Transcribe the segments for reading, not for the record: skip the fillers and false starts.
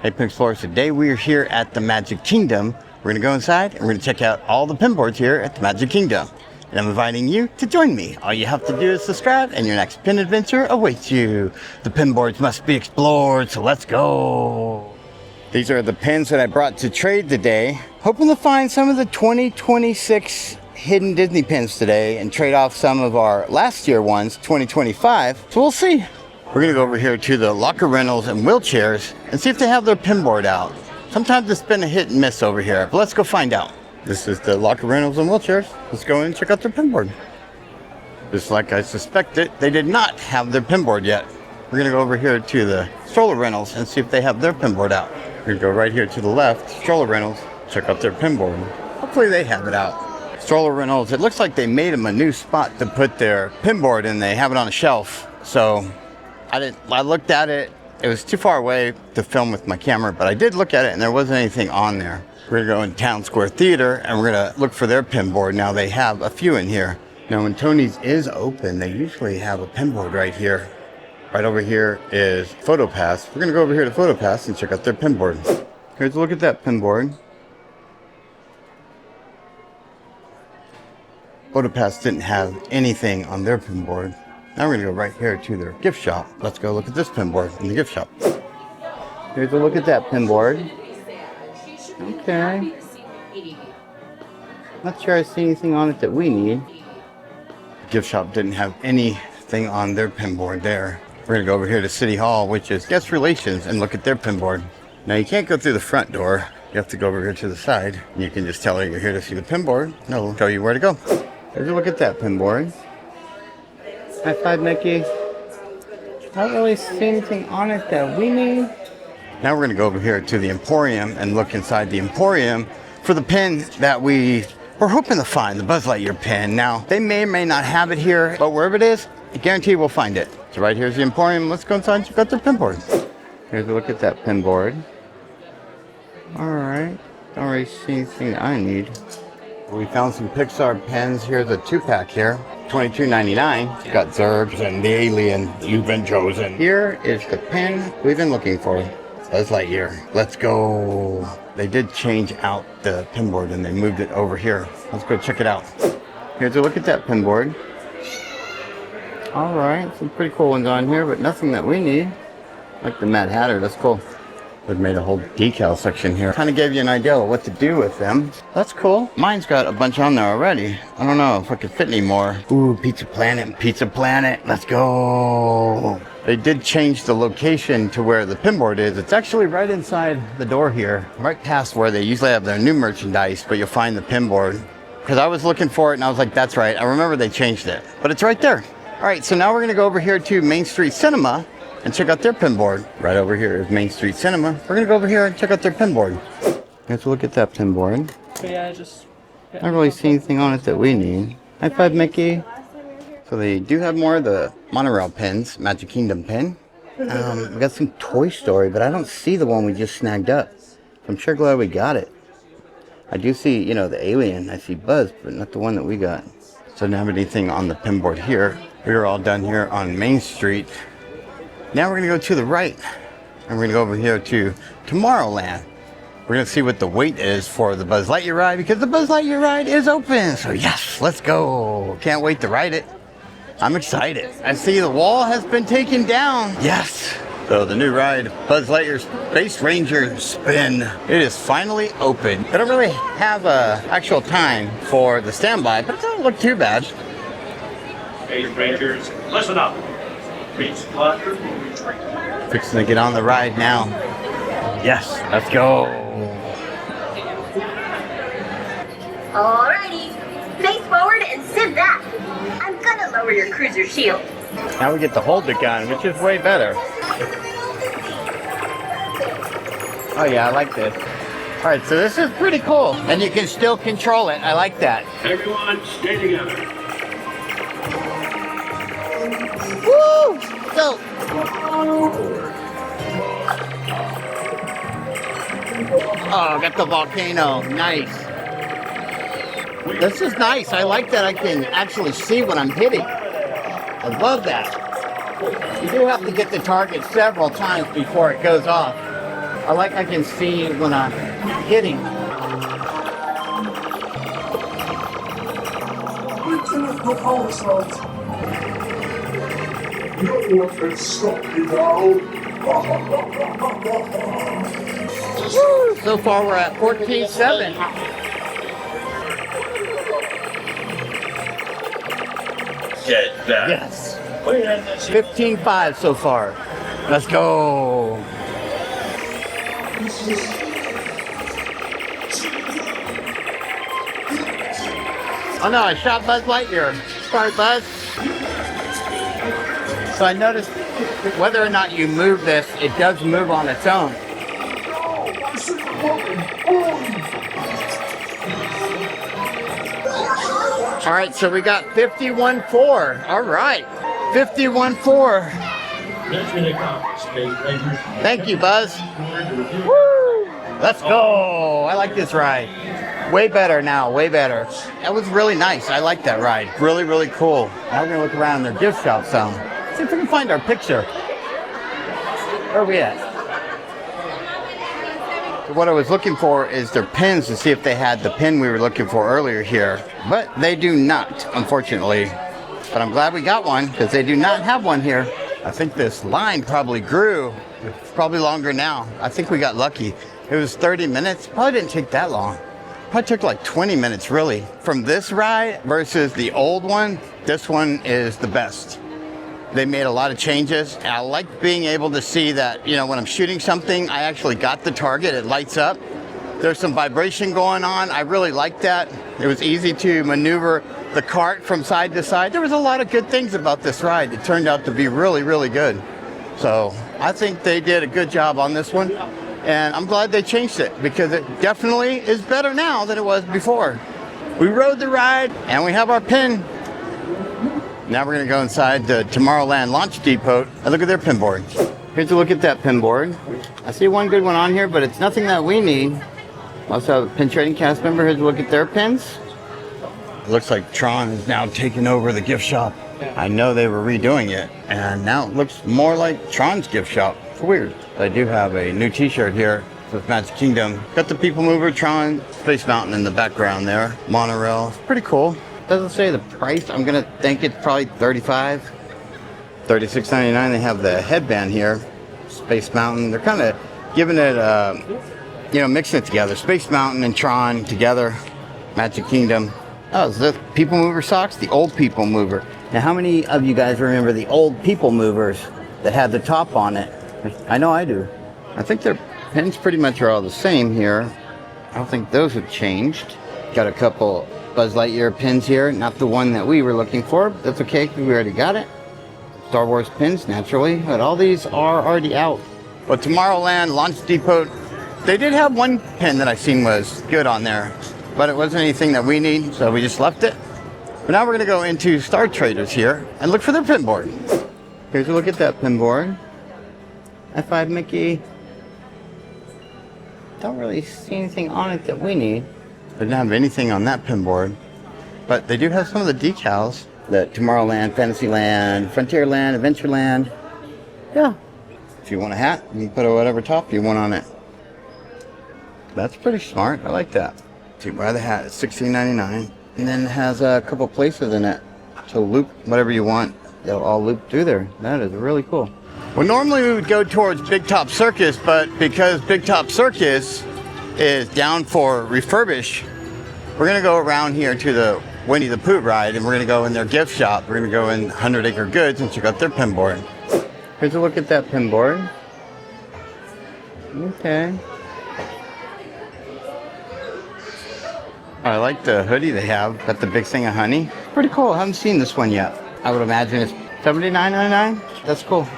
Hey Pin Explorers, today we are here at the Magic Kingdom. We're going to go inside and we're going to check out all the pin boards here at the Magic Kingdom. And I'm inviting you to join me. All you have to do is subscribe and your next pin adventure awaits you. The pin boards must be explored, so let's go. These are the pins that I brought to trade today. Hoping to find some of the 2026 hidden Disney pins today and trade off some of our last year ones, 2025. So we'll see. We're gonna go over here to the locker rentals and wheelchairs and see if they have their pin board out. Sometimes it's been a hit and miss over here, but let's go find out. This is the locker rentals and wheelchairs. Let's go in and check out their pin board. Just like I suspected, they did not have their pin board yet. We're gonna go over here to the stroller rentals and see if they have their pin board out. We're gonna go right here to the left, stroller rentals, check out their pin board. Hopefully they have it out. Stroller rentals, it looks like they made them a new spot to put their pin board and they have it on a shelf. So I looked at it. It was too far away to film with my camera, but I did look at it and there wasn't anything on there. We're gonna go in Town Square Theater and we're gonna look for their pin board. Now they have a few in here. Now when Tony's is open, they usually have a pin board right here. Right over here is PhotoPass. We're gonna go over here to PhotoPass and check out their pin board. Here's a look at that pin board. PhotoPass didn't have anything on their pin board. Now we're gonna go right here to their gift shop. Let's go look at this pin board in the gift shop. Here's a look at that pin board. Okay. Not sure I see anything on it that we need. The gift shop didn't have anything on their pin board there. We're gonna go over here to City Hall, which is guest relations, and look at their pin board. Now you can't go through the front door. You have to go over here to the side. You can just tell her you're here to see the pin board. And it'll tell you where to go. Here's a look at that pin board. High five, Mickey. Not really see anything on it that we need. Now we're gonna go over here to the Emporium and look inside the Emporium for the pin that we were hoping to find, the Buzz Lightyear pin. Now, they may or may not have it here, but wherever it is, I guarantee we'll find it. So right here's the Emporium. Let's go inside and check out their pin board. Here's a look at that pin board. All right, don't really see anything that I need. We found some Pixar pens. Here's a 2-pack here, $22.99. Got Zurgs and the alien you've been chosen. Here is the pen we've been looking for, Buzz Lightyear. Let's go. They did change out the pin board and they moved it over here. Let's go check it out. Here's a look at that pin board. All right, some pretty cool ones on here, but nothing that we need. Like the Mad Hatter, that's cool. They've made a whole decal section here. Kind of gave you an idea of what to do with them. That's cool. Mine's got a bunch on there already. I don't know if I could fit any more. Ooh, Pizza Planet, Pizza Planet. Let's go. They did change the location to where the pin board is. It's actually right inside the door here, right past where they usually have their new merchandise, but you'll find the pin board. Because I was looking for it and I was like, that's right. I remember they changed it, but it's right there. All right, so now we're gonna go over here to Main Street Cinema and check out their pin board. Right over here is Main Street Cinema. We're gonna go over here and check out their pin board. Let's look at that pin board. So yeah, I don't really see anything on it that we need. High five, Mickey. So they do have more of the monorail pins, Magic Kingdom pin. We got some Toy Story, but I don't see the one we just snagged up. I'm sure glad we got it. I do see, you know, the alien. I see Buzz, but not the one that we got. So I don't have anything on the pin board here. We're all done here on Main Street. Now we're gonna go to the right, and we're gonna go over here to Tomorrowland. We're gonna see what the wait is for the Buzz Lightyear ride, because the Buzz Lightyear ride is open. So yes, let's go. Can't wait to ride it. I'm excited. I see the wall has been taken down. Yes. So the new ride, Buzz Lightyear Space Ranger Spin. It is finally open. I don't really have a actual time for the standby, but it doesn't look too bad. Space Rangers, listen up. Fixing to get on the ride now. Yes, let's go. Alrighty, face forward and sit back. I'm gonna lower your cruiser shield. Now we get to hold the gun, which is way better. Oh yeah, I like this. All right, so this is pretty cool. And you can still control it. I like that. Everyone, stay together. Woo! Go! Oh, got the volcano. Nice. This is nice. I like that I can actually see what I'm hitting. I love that. You do have to get the target several times before it goes off. I can see when I'm hitting. No one can stop you now. So far we're at 14.7. Get back. Yes. 15.5 so far. Let's go. Oh no, I shot Buzz Lightyear. Sorry, Buzz. So I noticed whether or not you move this, it does move on its own. All right, so we got 51.4. All right, 51.4. Mission accomplished, Space Rangers. Thank you, Buzz. Woo! Let's go. I like this ride. Way better now, way better. That was really nice. I like that ride. Really, really cool. Now we're gonna look around their gift shop some. See if we can find our picture. Where are we at? So what I was looking for is their pins to see if they had the pin we were looking for earlier here. But they do not, unfortunately. But I'm glad we got one because they do not have one here. I think this line probably grew. It's probably longer now. I think we got lucky. It was 30 minutes. Probably didn't take that long. Probably took like 20 minutes really. From this ride versus the old one, this one is the best. They made a lot of changes. And I like being able to see that, you know, when I'm shooting something, I actually got the target. It lights up. There's some vibration going on. I really like that. It was easy to maneuver the cart from side to side. There was a lot of good things about this ride. It turned out to be really, really good. So I think they did a good job on this one. And I'm glad they changed it because it definitely is better now than it was before. We rode the ride and we have our pin. Now we're gonna go inside the Tomorrowland launch depot and look at their pin board. Here's a look at that pin board. I see one good one on here, but it's nothing that we need. Also have a pin trading cast member. Here's a look at their pins. It looks like Tron is now taking over the gift shop. I know they were redoing it, and now it looks more like Tron's gift shop. It's weird. I do have a new t-shirt here with Magic Kingdom. Got the People Mover, Tron, Space Mountain in the background there. Monorail. It's pretty cool. Doesn't say the price. I'm gonna think it's probably $35. $36.99. They have the headband here. Space Mountain. They're kind of giving it, you know, mixing it together. Space Mountain and Tron together. Magic Kingdom. Oh, is this People Mover socks? The old People Mover. Now, how many of you guys remember the old People Movers that had the top on it? I know I do. I think their pins pretty much are all the same here. I don't think those have changed. Got a couple Buzz Lightyear pins here. Not the one that we were looking for. But that's okay because we already got it. Star Wars pins, naturally. But all these are already out. But Tomorrowland Launch Depot, they did have one pin that I seen was good on there. But it wasn't anything that we need, so we just left it. But now we're going to go into Star Traders here and look for their pin board. Here's a look at that pin board. F5 Mickey. Don't really see anything on it that we need. They didn't have anything on that pin board. But they do have some of the decals. The Tomorrowland, Fantasyland, Frontierland, Adventureland. Yeah. If you want a hat, you can put whatever top you want on it. That's pretty smart. I like that. So you buy the hat, it's $16.99. And then it has a couple places in it to loop whatever you want. They'll all loop through there. That is really cool. Well, normally we would go towards Big Top Circus, but because Big Top Circus is down for refurbish, we're going to go around here to the Winnie the Pooh ride, and we're going to go in their gift shop. We're going to go in 100 Acre Goods and check out their pin board. Here's a look at that pin board. Okay. I like the hoodie they have. Got the big thing of honey. Pretty cool. I haven't seen this one yet. I would imagine it's $79.99. That's cool.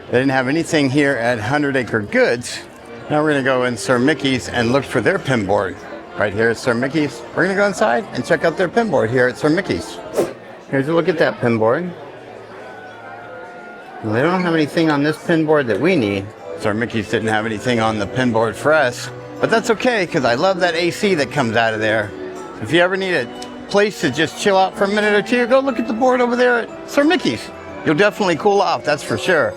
They didn't have anything here at 100 Acre Goods. Now we're going to go in Sir Mickey's and look for their pin board. Right here at Sir Mickey's. We're going to go inside and check out their pin board here at Sir Mickey's. Here's a look at that pin board. Well, they don't have anything on this pin board that we need. Sir Mickey's didn't have anything on the pin board for us. But that's okay, because I love that AC that comes out of there. If you ever need a place to just chill out for a minute or two, go look at the board over there at Sir Mickey's. You'll definitely cool off, that's for sure.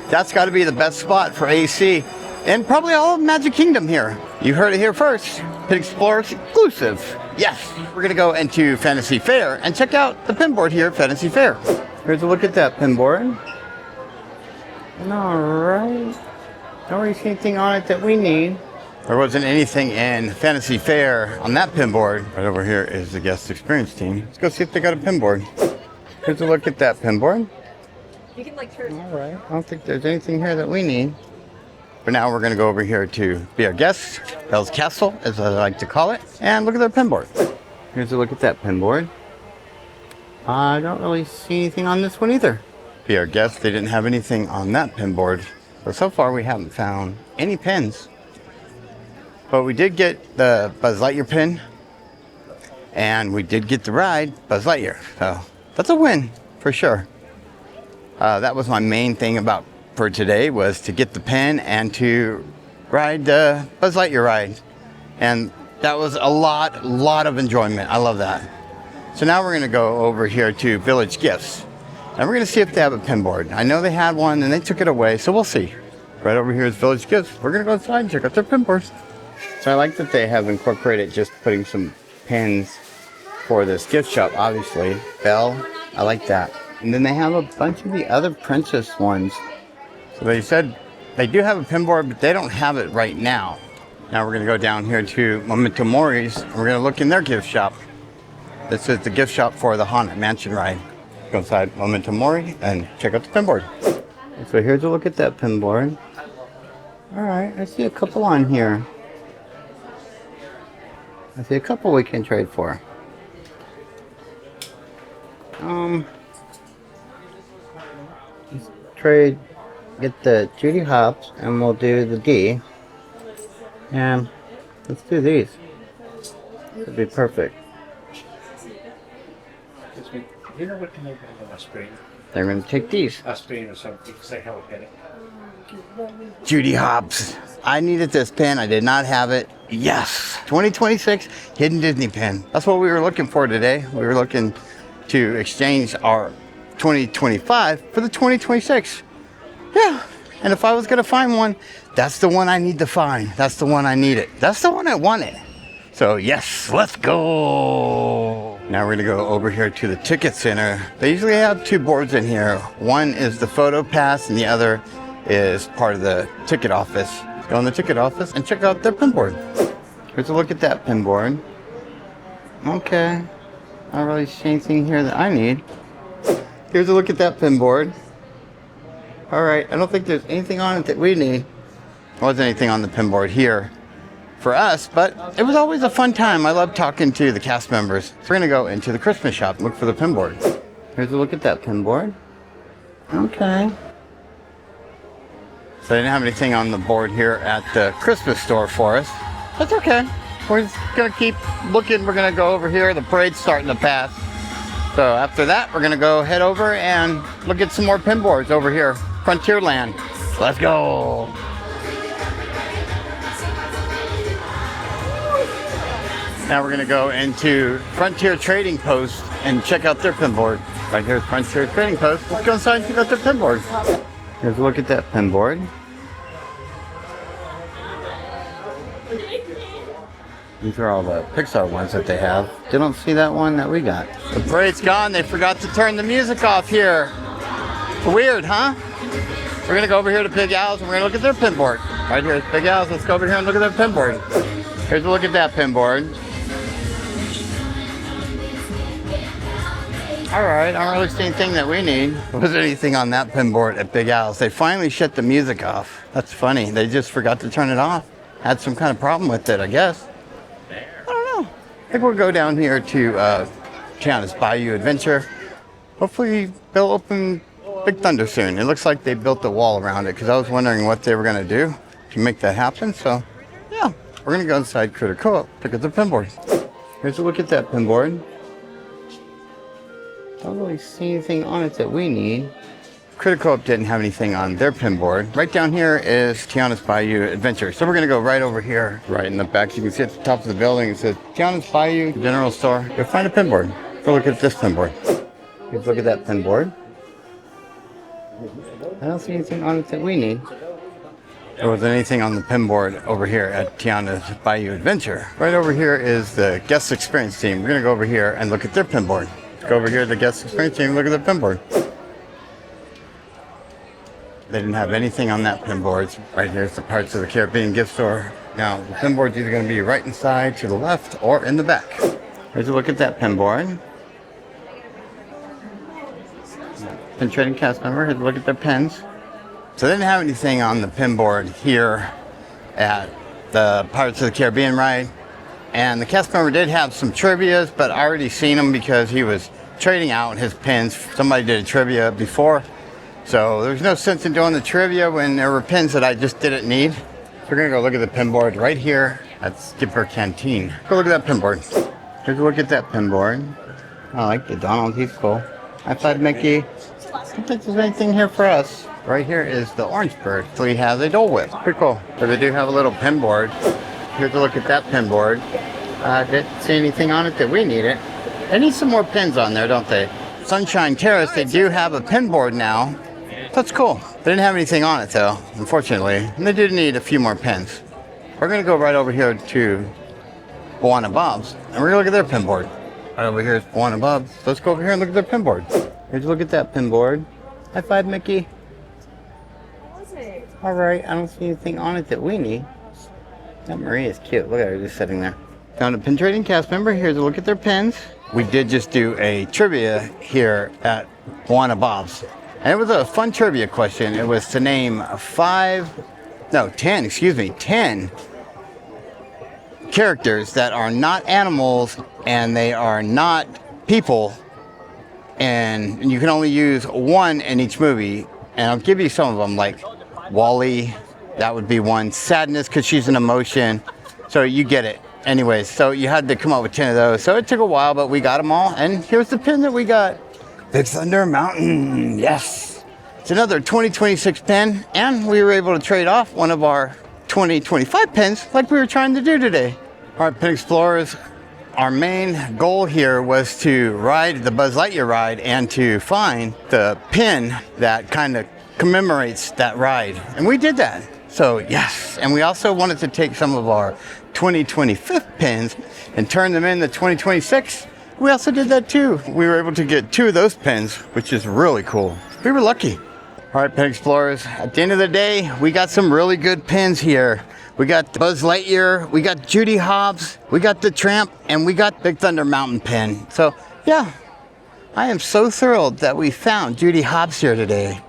That's got to be the best spot for AC. and probably all of Magic Kingdom here. You heard it here first. Pit Explorers exclusive. Yes, we're gonna go into Fantasy Fair and check out the pin board here at Fantasy Fair. Here's a look at that pin board. All right. Don't really see anything on it that we need. There wasn't anything in Fantasy Fair on that pin board. Right over here is the guest experience team. Let's go see if they got a pin board. Here's a look at that pin board. You can like turn. All right. I don't think there's anything here that we need. For now, we're going to go over here to be our guest, Belle's Castle, as I like to call it, and look at their pin board. Here's a look at that pin board. I don't really see anything on this one either. Be our guest, they didn't have anything on that pin board. But so far, we haven't found any pins. But we did get the Buzz Lightyear pin, and we did get the ride, Buzz Lightyear. So that's a win, for sure. That was my main thing about for today, was to get the pin and to ride the Buzz Lightyear ride. And that was a lot of enjoyment. I love that. So now we're going to go over here to Village Gifts. And we're going to see if they have a pin board. I know they had one and they took it away, so we'll see. Right over here is Village Gifts. We're going to go inside and check out their pin boards. So I like that they have incorporated just putting some pins for this gift shop, obviously. Belle, I like that. And then they have a bunch of the other princess ones. So they said they do have a pin board, but they don't have it right now. Now we're going to go down here to Memento Mori's, and we're going to look in their gift shop. This is the gift shop for the Haunted Mansion ride. Go inside Memento Mori and check out the pin board. So here's a look at that pin board. All right, I see a couple on here. I see a couple we can trade for. Let's trade, get the Judy Hopps, and we'll do the D. And let's do these. That'd be perfect. You know what can they put on a screen? They're going to take these. A screen or something, because they have a penny. Judy Hopps. I needed this pin. I did not have it. Yes. 2026 Hidden Disney pin. That's what we were looking for today. We were looking to exchange our 2025 for the 2026. Yeah. And if I was going to find one, that's the one I need to find. That's the one I needed. That's the one I wanted. So yes, let's go. Now we're going to go over here to the ticket center. They usually have two boards in here. One is the photo pass and the other is part of the ticket office. Go in the ticket office and check out their pin board. Here's a look at that pin board. Okay. I don't really see anything here that I need. Here's a look at that pin board. All right. I don't think there's anything on it that we need. There wasn't anything on the pin board here for us, but it was always a fun time. I love talking to the cast members. So we're going to go into the Christmas shop and look for the pin board. Here's a look at that pin board. Okay. So they didn't have anything on the board here at the Christmas store for us. That's okay. We're just going to keep looking. We're going to go over here. The parade's starting to pass. So after that, we're going to go head over and look at some more pin boards over here. Frontierland. Let's go. Now we're going to go into Frontier Trading Post and check out their pin board. Right here's Frontier Trading Post. Let's go inside and check out their pin board. Here's a look at that pin board. These are all the Pixar ones that they have. Didn't see that one that we got. The parade's gone. They forgot to turn the music off here. Weird, huh? We're going to go over here to Big Al's and we're going to look at their pin board. Right here is Big Al's. Let's go over here and look at their pin board. Here's a look at that pin board. Alright, I don't really see anything that we need. There wasn't anything on that pin board at Big Al's. They finally shut the music off. That's funny. They just forgot to turn it off. Had some kind of problem with it, I guess. I don't know. I think we'll go down here to Tiana's Bayou Adventure. Hopefully they'll open Big Thunder soon. It looks like they built a wall around it because I was wondering what they were going to do to make that happen. So, yeah. We're going to go inside Critter Co-op, pick up the pin board. Here's a look at that pin board. Don't really see anything on it that we need. Critter Co-op didn't have anything on their pin board. Right down here is Tiana's Bayou Adventure. So we're going to go right over here, right in the back. You can see at the top of the building, it says Tiana's Bayou General Store. Go find a pin board. Go look at this pin board. Let's look at that pin board. I don't see anything on it that we need. there wasn't anything on the pin board over here at Tiana's Bayou Adventure. Right over here is the guest experience team. We're gonna go over here and look at their pin board. Go over here to the guest experience team and look at their pin board. They didn't have anything on that pin board. Right here's the Parts of the Caribbean gift store. Now, the pin board's either going to be right inside, to the left, or in the back. Here's a look at that pin board. Pin trading cast member. Here's a look at their pins. So they didn't have anything on the pin board here at the Pirates of the Caribbean ride. And the cast member did have some trivias, but I already seen them because he was trading out his pins. Somebody did a trivia before. So there's no sense in doing the trivia when there were pins that I just didn't need. We're gonna go look at the pin board right here at Skipper Canteen. Go look at that pin board. Here's a look at that pin board. I like the Donald, he's cool. High five, Mickey. I don't think there's anything here for us. Right here is the Orange Bird. So he has a Dole Whip. Pretty cool. So they do have a little pin board. Here's a look at that pin board. Didn't see anything on it that we needed. They need some more pins on there, don't they? Sunshine Terrace, they do have a pin board now. That's cool. They didn't have anything on it though, unfortunately. And they did need a few more pins. We're gonna go right over here to Bwana Bob's and we're gonna look at their pin board. Right over here is Bwana Bob's. So let's go over here and look at their pin board. Here's a look at that pin board. High five, Mickey. All right, I don't see anything on it that we need. That Marie is cute. Look at her just sitting there. Found a pin trading cast member. Here's a look at their pins. We did just do a trivia here at Bwana Bob's. And it was a fun trivia question. It was to name 10 characters that are not animals and they are not people. And you can only use one in each movie. And I'll give you some of them, like Wally, that would be one. Sadness, because she's an emotion. So you get it. Anyways, so you had to come up with 10 of those. So it took a while, but we got them all. And here's the pin that we got. Big Thunder Mountain, yes. It's another 2026 pin, and we were able to trade off one of our 2025 pins like we were trying to do today. All right, Pin Explorers, our main goal here was to ride the Buzz Lightyear ride and to find the pin that kind of commemorates that ride. And we did that. So yes, and we also wanted to take some of our 2025 pins and turn them into 2026. We also did that too. We were able to get 2 of those pins, which is really cool. We were lucky. All right, Pin Explorers, at the end of the day, we got some really good pins here. We got Buzz Lightyear, we got Judy Hobbs, we got the Tramp, and we got Big Thunder Mountain pin. So yeah, I am so thrilled that we found Judy Hobbs here today.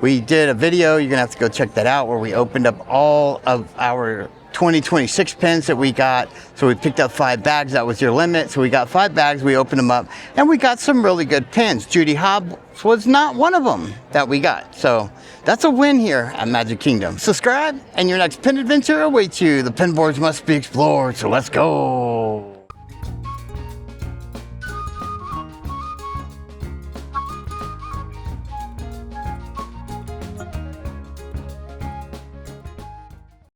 We did a video, you're gonna have to go check that out, where we opened up all of our 2026 pins that we got. So we picked up 5 bags, that was your limit. So we got 5 bags, we opened them up, and we got some really good pins. Judy Hobbs was not one of them that we got. So that's a win here at Magic Kingdom. Subscribe, and your next pin adventure awaits you. The pin boards must be explored, so let's go.